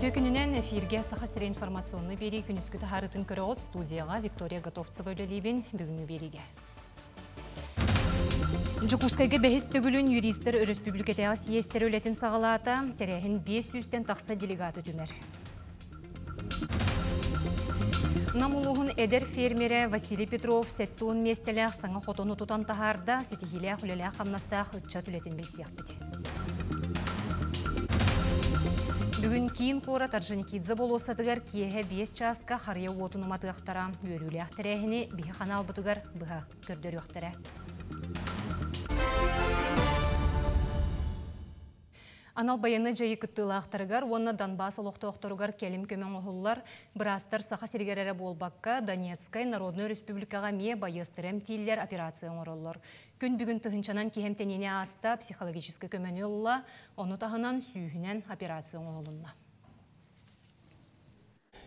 Радио күнінен эфирге сақасыры информационны бері күнүскүті харытын көрі от студияға Виктория Готовцева өлелейбен бүгіні береге. Жукускайга бәхіс төгілін юристер республикатыға съестер өлетін сағалата, терехін 500-тен тақса делегаты түмер. Намулуғын әдер фермері Василий Петров сәттуын местеләқ саңа қотоны тұтан тахарда сетихиләқ үлеләқ қамнастақ үтчат үлетін білсияқ біті. Бүгін кейін қора Таржаникидзе болосатығар киеге 5 часқа қария отыны матығақтара өрілі ақтырәхіні бігі қанал бұтығар бұға көрдері өқтірі. Анал баяны жайы күттілі ақтырығар, онына Донбасс олықты оқтырығар кәлім көмен оғылар, бірастар сақа сергерері болбаққа Донецкай Народный Республикаға ме байыстырым тийлер операция оңырылыр. Күн бүгін тұхынчанан кехемтенене аста психологическі көмені ұлла, оны тағынан сүйінен операция оңылынна.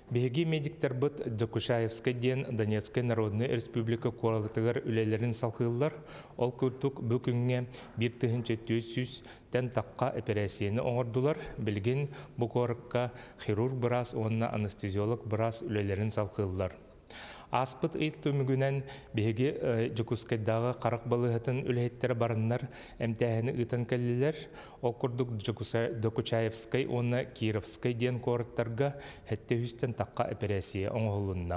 Беги медиктер быт Докушаевскай ден Донецкай Народный Республика Куалатыгар үлелерін салқылылар, ол күртік бүкінге 1,400 тен таққа операцияны оңырдылар, білген бұқорыққа хирург біраз, онына анестезиолог біраз үлелерін салқылылар. Аспыт ұйықты мүгінен беги Докускайдағы қарақ балығытын үлеттері барынлар әмтәхіні ұйтан кәлілер, ол күрдік Докучаевскай, оны Кировскай ден қорыттарға әтті үстен таққа операция оңғылынна.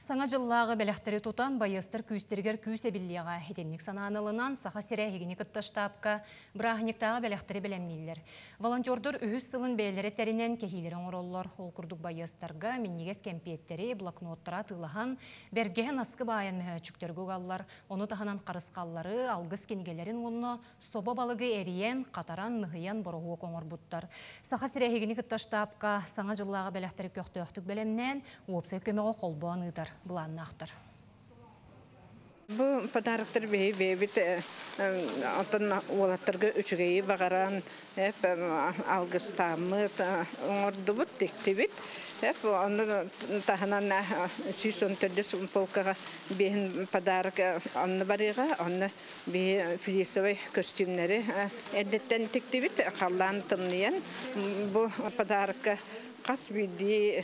Саңа жыллағы бәліқтері тұтан байыстыр күйістергер күйіс әбіліға хетеннік сананылынан сақа сірі егені күтташтапқа бірағынектағы бәліқтері білемнелер. Волонтердер үйіз сылын бәлері тәрінен кехейлерін ороллар. Ол күрдік байыстарға меннегес кәмпеттері блокноттыра тылыған бәргеген асқы байын мүхәчүктер көгаллар. Оны тағанан қарысқаллары, алғыз кенгелерін оны соба балығы әріен, қатаран, нығыян бұрығы қоңыр бұттар. Сақа сірі егені күтташтапқа саңа жыллағы бәліқтері көқтөқтік бәлемнен опсай көмеғі қолбуан ұйтар. Бұланнақтыр. Бұл подарықтар бейбет атын олаттырғы үчігейі бағаран алғыстамы оңырды бұд дектебет. Оны тағынан сүйсон түрдес полкаға бейін подарық анны барыға, оны бей филисовай костюмнері әдеттен тектебет қалдан тымниян. Бұл подарыққа қас бейді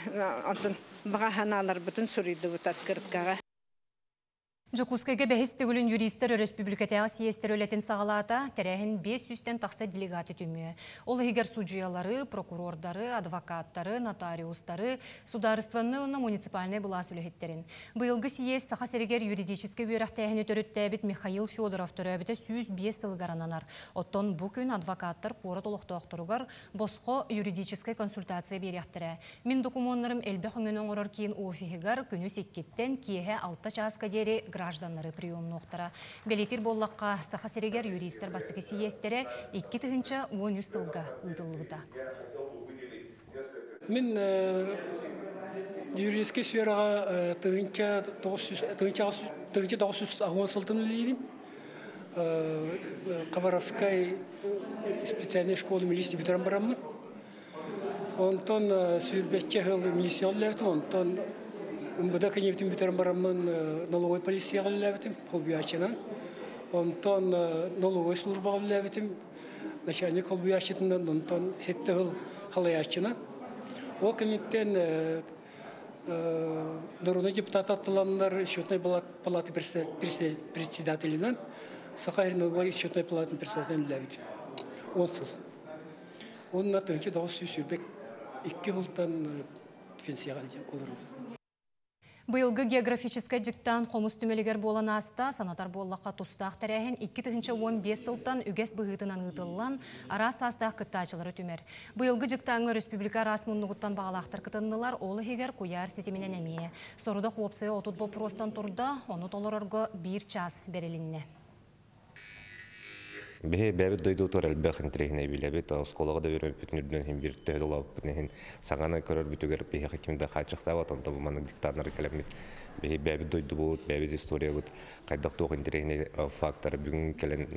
бағаханалар бұтын сұрыйды бұт атқырыққаға. Жокускайга бәхіс төгілін юристер республикатыға съестер өлетін сағалата тәрәхін 500-тен тақса делегаты түмі. Ол егер судьялары, прокурордары, адвокаттары, нотариустары, сударстваны оны муниципальный бұлас өлігеттерін. Бұйылғы съест сақа сәрігер юридическі бүйрақтайын өтіріттәбіт Михаил Федоров түрәбіті 105 сылғарананар. Оттон бүкін адвокаттар қоры толықты оқтыруғар босқо юридический консультация беректірі. Мен документарым әлбі қыңының орыр кейін офигар күні секкеттен киеге 6 часқа дері гражданлары приемны оқтара. Белетир боллаққа сақа сәрегер юристер бастығы съестері 2 тығынша 13 сылға ұйтылығыда. Мен юридический сфераға тығынша 900 ағуан сылтын үлейбін. Қабаровскай специальной школы милиции бітірін барамын. Онтон сүйірбетке ғылы милиция олләбітім, онтон Бұда кәнебітім бітірін барамын налогой полицияға ләбітім, қолбүйачынан. Онтон налогой службаға ләбітім, начальник қолбүйачетінен, онтон сетті ғыл қалаячына. Ол кәнеттен Народный депутат аттыланлар счетной палаты председателінен, Сақайрыновой счетной палатын председателін ләбітім. 10 сыл. Оның аттығынке дауыс сүйсірбек 2 ғылтан пенсияға олар. Бұйылғы географический диктан қомыс түмелігер болан аста, санатар боллаққа тұстақ тәрәхін 2-15 сылтан үгес бұғытынан ұтылан арас астақ күттачылары түмер. Бұйылғы диктаңы республика расмұннығыттан бағалақтыр күтіннылар, олы егер көяр сетіменен әмейе. Соруда қуапсайы отут бұл простан тұрда, оны толырырғы 1 час берелінне. Бе бәбит дойду тор әлбәхин трехне билебит, сколага да өрөп бүтүнүрдөн хим бир төдөлап бүтнен саңана көрөр бүтүгөр бе хакимде хачыкта ватан табы манык диктатор келемит. Бе бәбит дойду бут, бәбит история бут, кайдак тогын трехне фактор бүгүн келен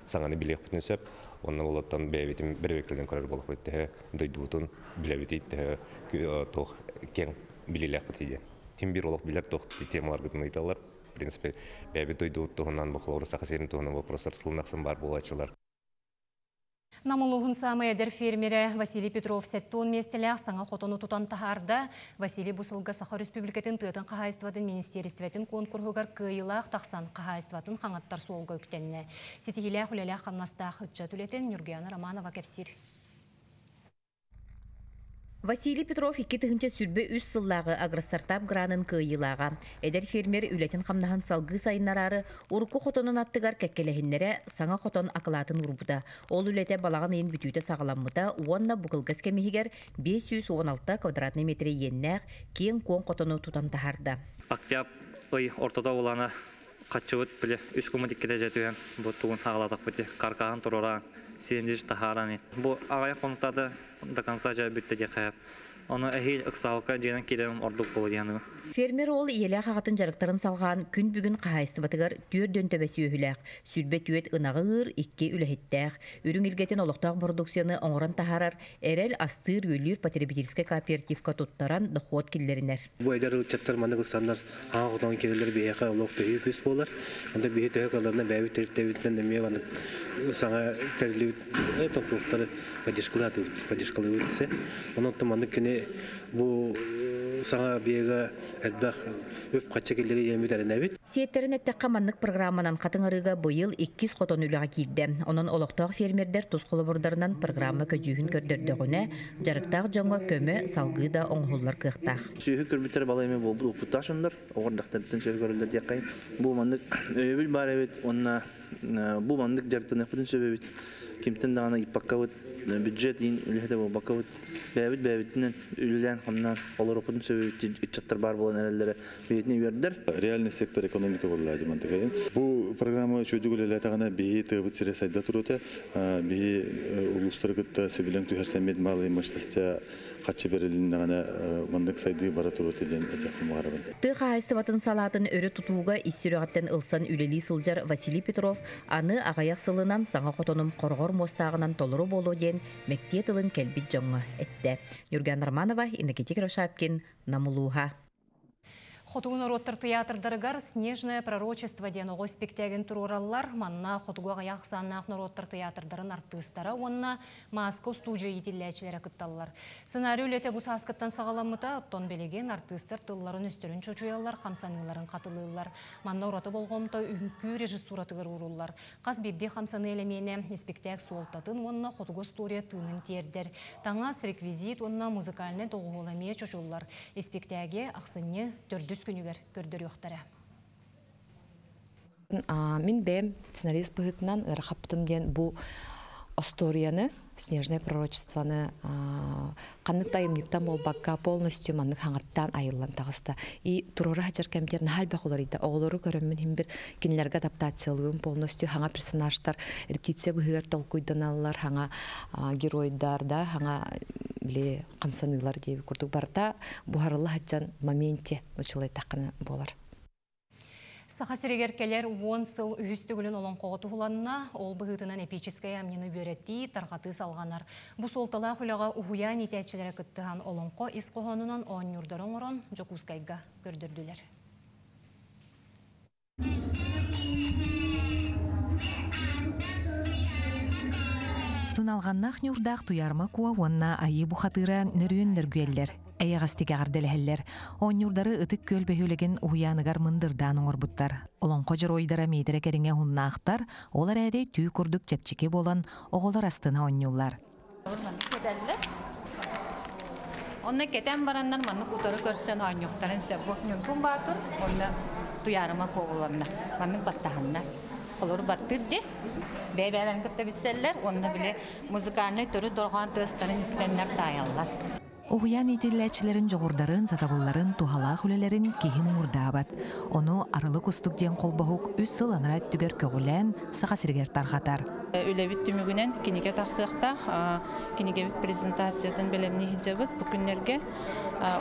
саңаны билек бүтүнсөп, онна болоттан бәбитим бир векилден көрөр болуп кетти. Дойду бутун билебит тох кен билелек бүтүден. Хим бир олук билер тох темалар гытын айталар. В принципе, бәбит дойду туғынан бұқылауыр сақасерін туғынан вопростар сылынақсын бар болачылар. Намылуғын самы әдер фермері Василий Петров сәттуын местелях саңа хотону тутан тахарда Василий Бусылга Саха Республикатын тыытын қағайыстыватын министерстветін конкурсугар кыйлақ тақсан қағайыстыватын қаңаттар солға өктенне. Сетихилях үлелях қамнастақ үтча түлетін Нюргияна Романова кәпсир. Василий Петров 2-тігінші сүрбе үз сыллағы агростартап гранын кыйылаға. Эдер фермер үлетін қамнахан салғы сайынарары урку хотонын аттығар кәккелехіннері саңа хотон ақылатын урбуда. Ол үлеті балаған ең бүтүйті сағаламыда уанна бұқылғыз кәмегер 516 квадратный метре еннәқ кейін кон хотону тутан тахарда. Октябрь ортада оланы қатшывыт біле үш күмі деккеде жетуен бұл туғын ағаладық біте қарқаған тұрора сендеш тахараны. Бұл ағаяқ қонықтарды до конца жай бүтті де қайып. Оны әйел ұқсауқа дейін келем ордық болу дейіні. Фермер ол иелі қағатын жарықтарын салған күн бүгін қағайысты батығар түрден төбесі өйіләқ. Сүрбе түйет ынағығыр, икке үләхеттәқ. Үрін елгетін олықтақ продукцияны оңыран тахарар, әрел астыр өлір потребительскі кооперативка тұттаран дұқуат келдерінер. Бұл әдер ұлчаттар маны қылсандар аға құтан келелер бейеқа олық бейі күс болар. Онда бейі тәйі қаларына бәйі тәртәуіттен әмей ваны саңа тәрілі топлықтары падишқалы өтсе. Онытты маны күні бұл саңа бейеға әлбәқ өп қатша келдері емедерін әбет. Сиеттерін әттәққа маннық программанан қатыңарыға бұйыл 200 қотон үліға келді. Оның олықтақ фермердер тұсқылы бұрдарынан программа көжүйін көрдірдіғіне жарықтақ жоңға көмі салғы да оңғылар қықтақ. Сүйі көрбеттер балаймен бұл ұпытташымдар, оғырдақтарыптен сөй көрілдер деқайын. Бұл мандық өбіл бар әбет, онына бұл мандық жарықтан әпідін сөй әбет. Кемтен дағына иппаққа өт, бюджет ең үліхеді бұл баққа өт. Бәбіт-бәбітінен үлілен қамнан олар опытын сөй өт, үтчаттар бар болан әрелері бейетіне бердер. Реальный сектор экономика болды әдеманды кәрін. Бұл программа чөйді көлелі әтіғана бейі тығыбыт сірі сайда тұруыты, бейі ұлыстырғытта сөбілен түхерсәмет малы маштастя қатшы берілінді ғана мандық сайды бара тұруыты ден әтеқім ғарабын. Тұға айстыбатын салатын өрі тұтуға иссүріғаттен ылсан үлелі сылжар Василий Петров аны ағаяқ сылынан саңа қотоным қорғыр мостағынан толыру болу ден мектет ылын кәлбит жоңы әтті. Нюргияна Романова, Иннокентий Кравшапкин, Намылуға. Хотугун ороттар театрдарыгар «Снежное пророчество» ден оғой спектаген турураллар, манна хотугуға яқсаннақ нороттар театрдарын артыстара, онна Москва студия етелләчілері кытталлар. Сценарий үлеті бұс аскыттан сағаламыта, оттон белеген артыстар тылларын өстерін чөчуялар, қамсаныларын қатылылар. Манна ороты болғымта үңкі режиссуратығыр уруллар. Қаз бедде қамсаны елемені спектак суолтатын, онна хотугу студия тыным тердер. Таңас реквизит, онна музыкальны тоғуыламия чөчулар. Спектаге ақсыны төрді күнігер көрдір yoқтары. Мен бәм сценарист бұғытынан ұрақаптым ден бұл историяны, «Снежное пророчествоны» қанық тайымлықтан бол баққа полностью манық хаңаттан айылан тағысты. И тұрыры хачар кәмтерін хал бақ олар еді. Оғылары көріммен хем бір кенілерге адаптациялығын полностью хаңа персонаждар, репетиция бұғығар толқойдан алылар, хаңа геройдар да, хаңа біле қамсанылар дейбі көрдік барда бұғарылы хачан моменте ұчылай таққаны болар. Саха сирегеркелер 10 сыл үхістігілін олон қоғыты ғыланына, ол бұғытынан эпическая әмнені бөретті тарғаты салғанар. Бұ солтала құлаға ұхуян етәтшілері күттіған олонқо ис қоғанынан 10 юрдарын орын Жокускайға көрдірділер. Туналғаннақ нүрдақ туярма куа онна айы бұхатыра нөрүен нөргүеллер. Әйіғастеге ағарделәхеллер. Он юрдары ұтық көл бөхілеген ұяныгар мындырдан оңырбуттар. Олон қожыр ойдара мейдері кәріңе ғыннақтар, олар әрі түй күрдік чәпчеке болан оғылар астына онюлар. Онна кетен бараннан манны кутары көрсен ойнюқтарын сөбі мүмкін батыр, онна туярыма коғыланна, манның баттағанна. Олар баттырды, бәйбәлән күтті бісселер, онна біле музыкальный түрі дорған тыстарын істенлер тайалар. Уғыян етелләчілерін жоғырдарын, затағыларын, тухалақ үлелерін кейін ұңырдабат. Оны арылы күстік ден қолбағук үс сыл анырат түгер көгілән саға сіргер тарғатар. Үләбіт түмігінен кенеге тақсықтақ, кенеге бит презентациятын бәлеміне хиджабыт бүкіндерге.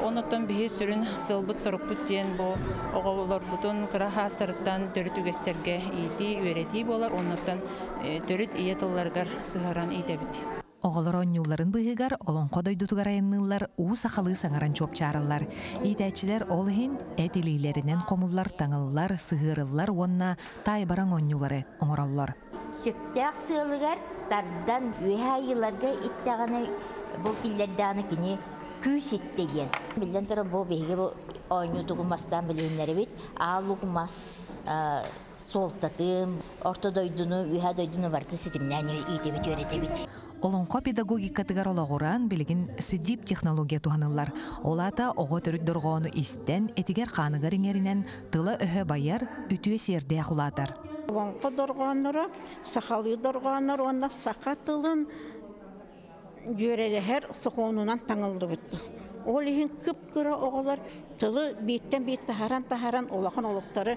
Оныттан бейі сүрін сылбыт сұрықпыт ден бұл оғылар бұтын қыраға сырыттан төріт үгестерге ейді, өреті болар. Оныттан төріт иетыларғар сығаран ейдебіт. Оғылар онюларын бұғығар, олон қодойдутығар айыннылар, уы сақалы саңаран чоп чарылар. Итәчілер олығын әтелейлерінен қомылар, таңылылар, сығырылар, онна тай баран онюлары оңыралылар. сөптәк сылыгар тардан үһә йылларга иттәгәне бу килләрдәне кини күс иттеген. Билдән тора бу беге бу ойну тугмастан биленнәре бит. Алугмас солтатым, ортодойдуну, үһә дойдуну барты ситимнән итебит өретебит. Олонқо педагогикатыгар олагуран билигин сидип технология туһанылар. Олата ого төрүт доргоону истен этигер ханыгар иңеринен тыла өһө байар үтүе серде хулатар. Олонқо доргооннора, сахалы доргооннор онна сакатылын жөрелехер сохонунан таңылды битти. Ол ихин кыпкыра оголар тылы биттен бит тахаран олахан олуктары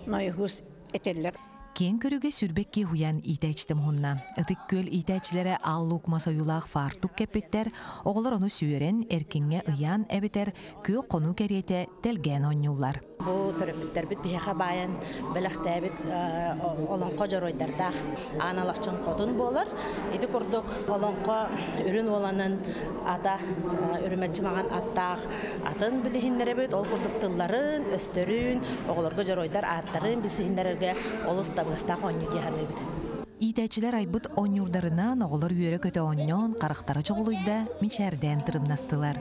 найхус этеллер. Кен көрүгө сүрбекки хуян итәчтем хунна. Ытык көл итәчләре аллук масоюлах фартук кепеттер, оголор ону сүйерен эркиңе ыян эбетер кө кону керете телген онюллар. Бу төрөптөр бит бияга баян белектебит олонко жоройдардах аналакчын кодун болар. Эди курдук олонко үрүн оланын ата үрүмөчмаган аттак атын билихиннере бит ол курдук тылларын, өстөрүн, оголорго жоройдар аттарын бисихиннерге олуста бастак оню дияны бит. Итәчләр айбыт онюрдарына оголор үйөрө көтө оньон карактары чоголуйда мичәрдән тырымнастылар.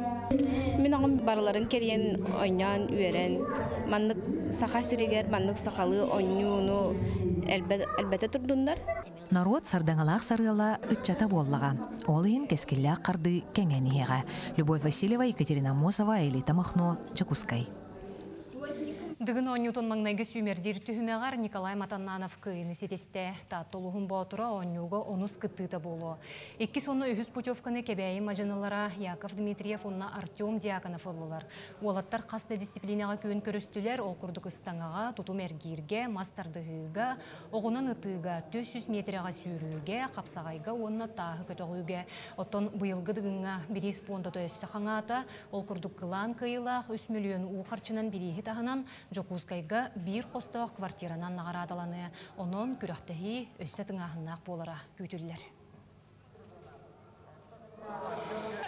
Мен агым барларын керен оньон үйөрен маннык саха сирегер маннык сакалы оньюну әлбәттә турдундар. Народ сардаңалак сарыла ытчата боллага. Ол ин кескелле карды кеңенега. Любовь Васильева, Екатерина Мосова, Элита Махно, Чекускай. Дыгын оньютон маңнайгы сүймердер түхімеғар Николай Матаннанов кыйны сетесте таттолуғын баутыра оньюға онус кыттыта болу. Икки соны үхіз путевканы кебәйі мажынылара Яков Дмитриев онна Артем Диаконов олылар. Олаттар қасты дисциплинаға күйін көрістілер, ол күрдік ұстаңаға, тутум әргерге, мастардығыға, оғынан ытыға, 400 метріға сүйрүүге, қапсағайға, онна тағы көтіғүйге. Оттон бұйылғы дыгынға бірі спондаты өссі қаңата, ол күрдік қылан кыйлақ 3 миллион уқарчынан бірігі тағынан Жокускайга бир қостақ квартиранан нағарадаланы, онын күрақтахи өссетін ағыннақ болара көйтілілер.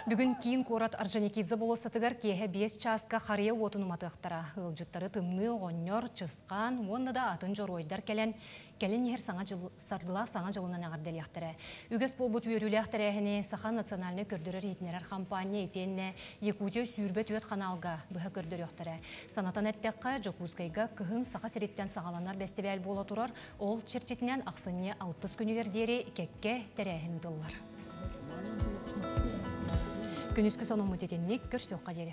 Бүгін кейін Корат Арджаникидзе болу сатыгар кеге 5 часка қария отыны матықтара. Үлжіттары тымны, оңнер, чысқан, онда да атын жоройдар келен ехер сардыла саңа жылынан ағардел яқтыры. Үгес болбут үйерілі яқтыры әхіне Сахан национальны көрдірер етінерер компания етенне Якутия сүйірбет өт қаналға бұға көрдір яқтыры. Санатан әттеққа Жокускайга кығын сақа сереттен сағаланар бәстебәл бола тұрар, ол черчетінен ақсынне 60 күнігердері кекке тәрәхін ұдылар. Күніскі соның мұтетеннік көрсөққа дері.